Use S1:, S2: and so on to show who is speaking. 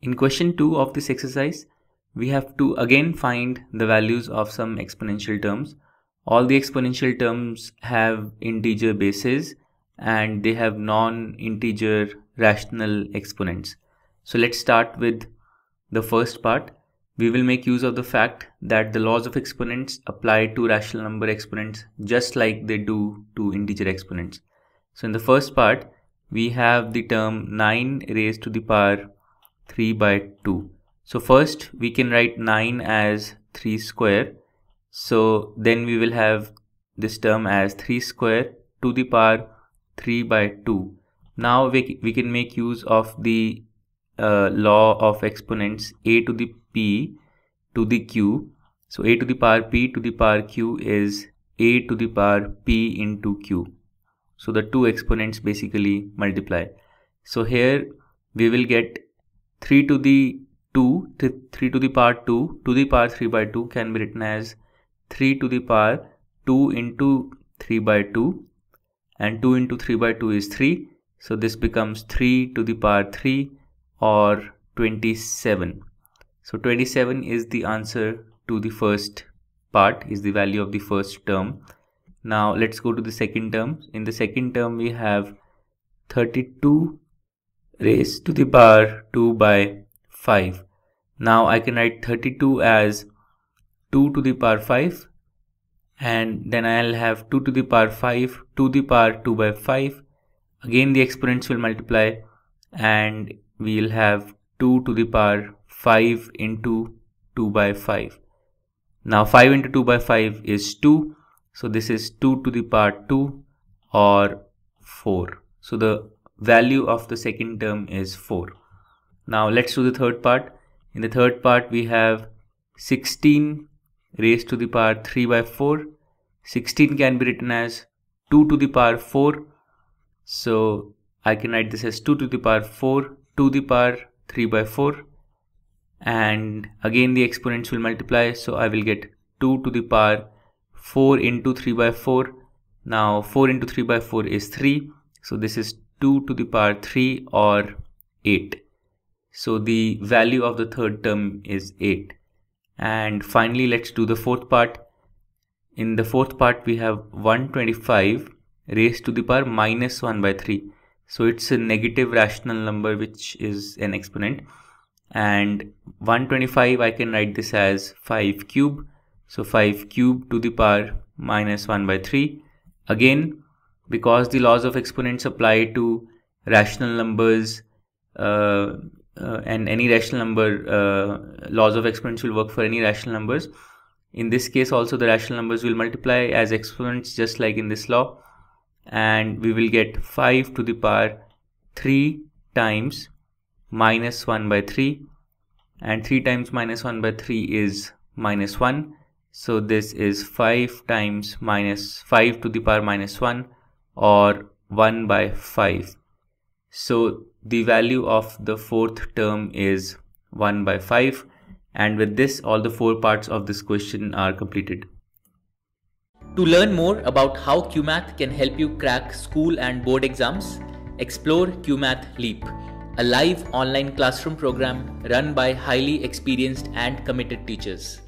S1: In question 2 of this exercise, we have to again find the values of some exponential terms. All the exponential terms have integer bases and they have non-integer rational exponents. So let's start with the first part. We will make use of the fact that the laws of exponents apply to rational number exponents just like they do to integer exponents. So in the first part, we have the term 9 raised to the power 3 by 2. So first we can write 9 as 3 square. So then we will have this term as 3 square to the power 3 by 2. Now we can make use of the law of exponents a to the p to the q. So a to the power p to the power q is a to the power p into q. So the two exponents basically multiply. So here we will get 3 to the 2, 3 to the power 2 to the power 3 by 2 can be written as 3 to the power 2 into 3 by 2, and 2 into 3 by 2 is 3. So this becomes 3 to the power 3 or 27. So 27 is the answer to the first part, is the value of the first term. Now let's go to the second term. In the second term we have 32 raised to the power 2 by 5. Now I can write 32 as 2 to the power 5, and then I'll have 2 to the power 5 to the power 2 by 5. Again the exponents will multiply and we'll have 2 to the power 5 into 2 by 5. Now 5 into 2 by 5 is 2. So this is 2 to the power 2 or 4. So the value of the second term is 4. Now let's do the third part. In the third part we have 16 raised to the power 3 by 4. 16 can be written as 2 to the power 4. So I can write this as 2 to the power 4 to the power 3 by 4. And again the exponents will multiply. So I will get 2 to the power 4 into 3 by 4. Now 4 into 3 by 4 is 3. So this is 2 to the power 3 or 8. So the value of the third term is 8. And finally let's do the fourth part. In the fourth part we have 125 raised to the power minus 1 by 3. So it's a negative rational number which is an exponent. And 125 I can write this as 5 cube. So 5 cube to the power minus 1 by 3. Again, because the laws of exponents apply to rational numbers and any rational number, laws of exponents will work for any rational numbers. In this case also the rational numbers will multiply as exponents just like in this law, and we will get 5 to the power 3 times minus 1 by 3, and 3 times minus 1 by 3 is minus 1. So this is 5 times minus 5 to the power minus 1 or 1 by 5. So the value of the fourth term is 1 by 5. And with this, all the 4 parts of this question are completed.
S2: To learn more about how Cuemath can help you crack school and board exams, explore Cuemath Leap, a live online classroom program run by highly experienced and committed teachers.